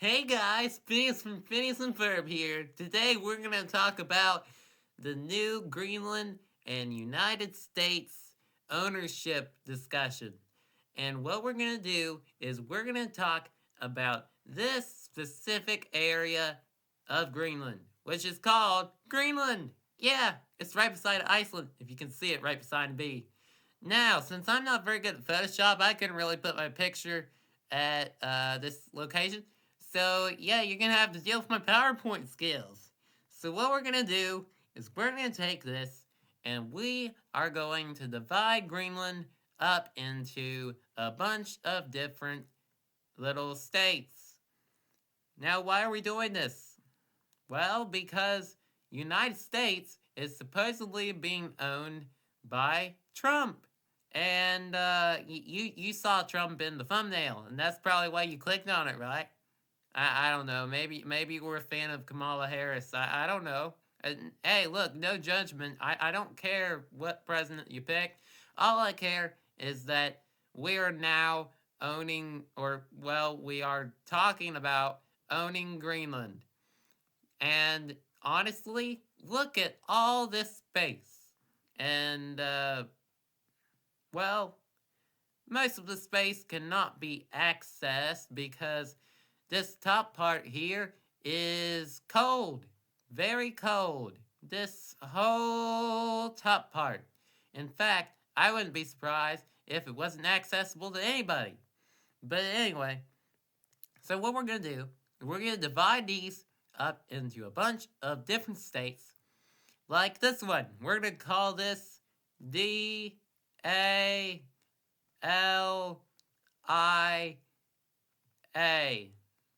Hey guys, Phineas from Phineas and Ferb here. Today we're going to talk about the new Greenland and United States ownership discussion. And what we're going to do is we're going to talk about this specific area of Greenland, which is called Greenland. Yeah, it's right beside Iceland, if you can see it right beside B. Now, since I'm not very good at Photoshop, I couldn't really put my picture at this location. So, yeah, you're going to have to deal with my PowerPoint skills. So what we're going to do is we're going to take this and we are going to divide Greenland up into a bunch of different little states. Now, why are we doing this? Well, because United States is supposedly being owned by Trump. And you saw Trump in the thumbnail, and that's probably why you clicked on it, right? I don't know. Maybe you were a fan of Kamala Harris. I don't know. Hey, look, no judgment. I don't care what president you pick. All I care is that we are now owning, we are talking about owning Greenland. And honestly, look at all this space. And, most of the space cannot be accessed because this top part here is cold. Very cold. This whole top part. In fact, I wouldn't be surprised if it wasn't accessible to anybody. But anyway, so what we're going to do, we're going to divide these up into a bunch of different states. Like this one. We're going to call this D-A-L-I-A.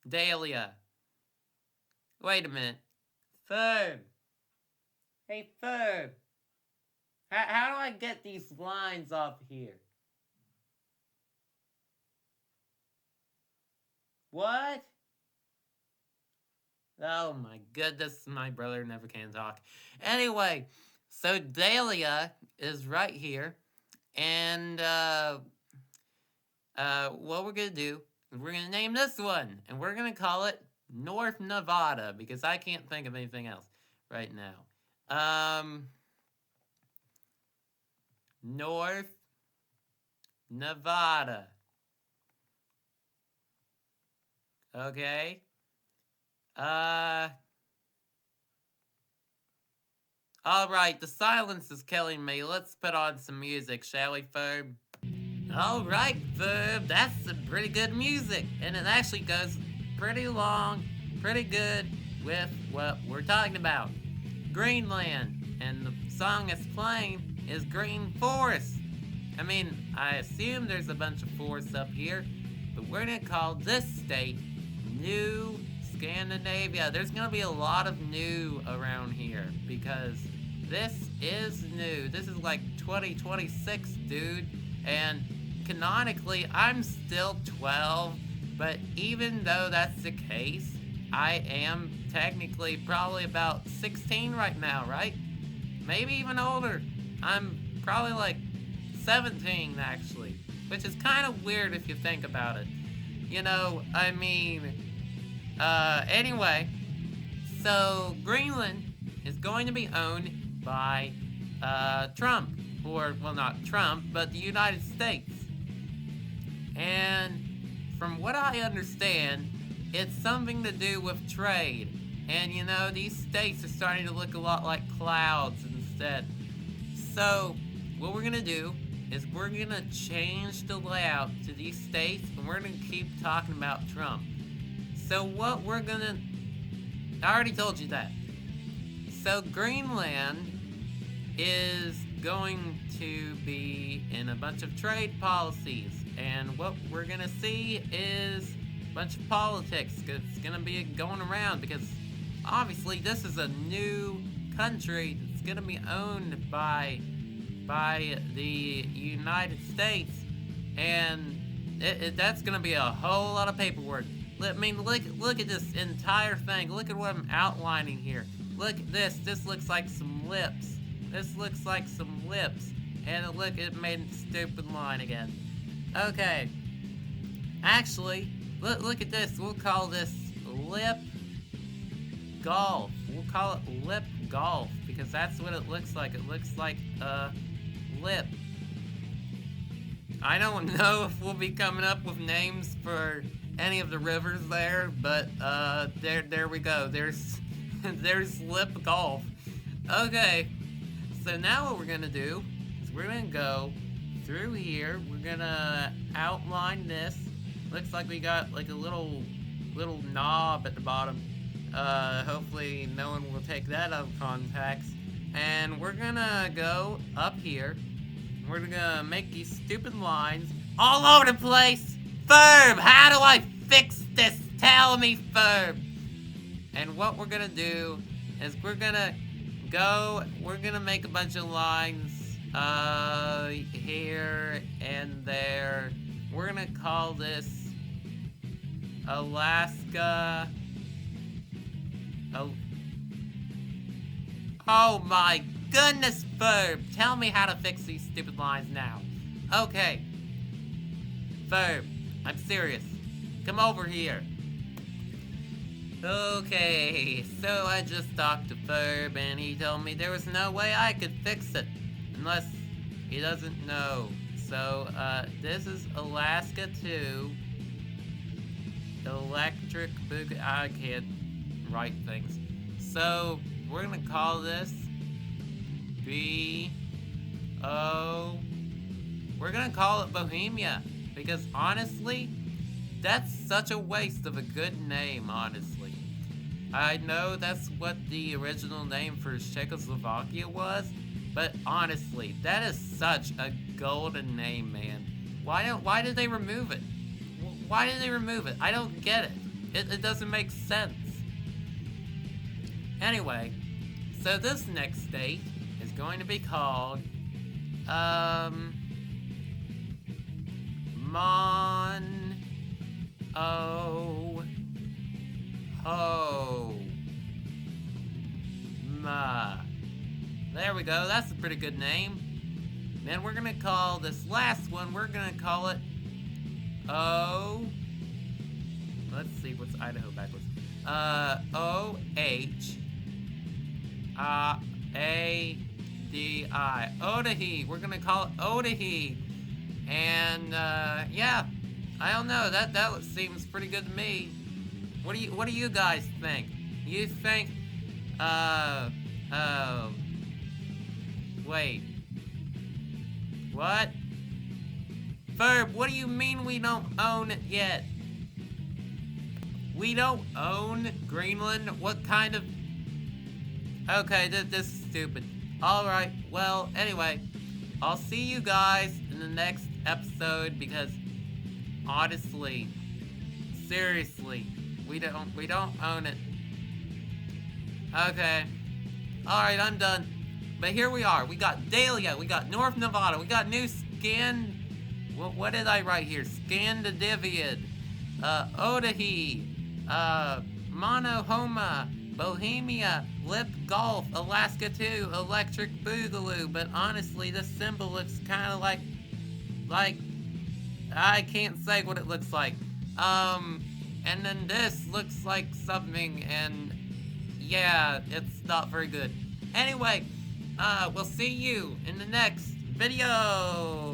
Dahlia. Wait a minute. Ferb. Hey, Ferb. How do I get these lines off here? What? Oh my goodness, my brother never can talk. Anyway, so Dahlia is right here. And what we're going to do is we're going to name this one. And we're going to call it North Nevada because I can't think of anything else right now. North Nevada. Okay. Alright, the silence is killing me. Let's put on some music, shall we, Ferb? Alright, Ferb, that's some pretty good music. And it actually goes pretty long, pretty good with what we're talking about. Greenland. And the song it's playing is Green Forest. I mean, I assume there's a bunch of forests up here, but we're gonna call this state New Scandinavia. There's gonna be a lot of new around here because this is new. This is like 2026, dude. And canonically, I'm still 12, but even though that's the case, I am technically probably about 16 right now, right? Maybe even older. I'm probably like 17, actually, which is kind of weird if you think about it. You know, I mean, anyway, so Greenland is going to be owned by Trump, or, well, not Trump, but the United States. And from what I understand, it's something to do with trade. And, you know, these states are starting to look a lot like clouds instead. So, what we're going to do is we're going to change the layout to these states, and we're going to keep talking about Trump. So what we're going to... I already told you that. So Greenland is going to be in a bunch of trade policies, and what we're going to see is a bunch of politics. It's going to be going around because obviously this is a new country that's going to be owned by the United States, and that's going to be a whole lot of paperwork. I mean, look at this entire thing. Look at what I'm outlining here. Look at this. This looks like some lips. This looks like some lips. And look, it made a stupid line again. Okay. Actually, look at this. We'll call this Lip Golf. We'll call it Lip Golf because that's what it looks like. It looks like a lip. I don't know if we'll be coming up with names for any of the rivers there, but there we go. There's Lip Golf. Okay, so now what we're gonna do is we're gonna go through here. We're gonna outline this. Looks like we got like a little knob at the bottom. Hopefully no one will take that out of context. And we're gonna go up here. We're gonna make these stupid lines all over the place. Ferb, how do I fix this? Tell me, Ferb. And what we're gonna do is we're gonna make a bunch of lines here and there. We're gonna call this Alaska. Oh my goodness, Ferb! Tell me how to fix these stupid lines now. Okay. Ferb, I'm serious. Come over here. Okay, so I just talked to Ferb and he told me there was no way I could fix it. Unless he doesn't know. So, this is Alaska 2. Electric Boogaloo. I can't write things. So, we're gonna call this B-O. We're gonna call it Bohemia. Because honestly, that's such a waste of a good name, honestly. I know that's what the original name for Czechoslovakia was, but honestly, that is such a golden name, man. Why did they remove it? Why did they remove it? I don't get it. It doesn't make sense. Anyway, so this next state is going to be called, There we go, that's a pretty good name. Then we're gonna call this last one, we're gonna call it let's see, what's Idaho backwards? O-H-A-D-I. Otahe. We're gonna call it Otahe. And yeah, I don't know. That seems pretty good to me. What do you guys think? You think wait. What? Ferb, what do you mean we don't own it yet? We don't own Greenland? What kind of... Okay, this is stupid. Alright, well, anyway, I'll see you guys in the next episode because, honestly, seriously, we don't own it. Okay. Alright, I'm done. But here we are. We got Dahlia, we got North Nevada, we got New Skin... What did I write here? Scandinavian, Otahe, Monohoma, Bohemia, Lip Golf, Alaska 2, Electric Boogaloo. But honestly, this symbol looks kind of like I can't say what it looks like. And then this looks like something, and yeah, it's not very good. Anyway, we'll see you in the next video.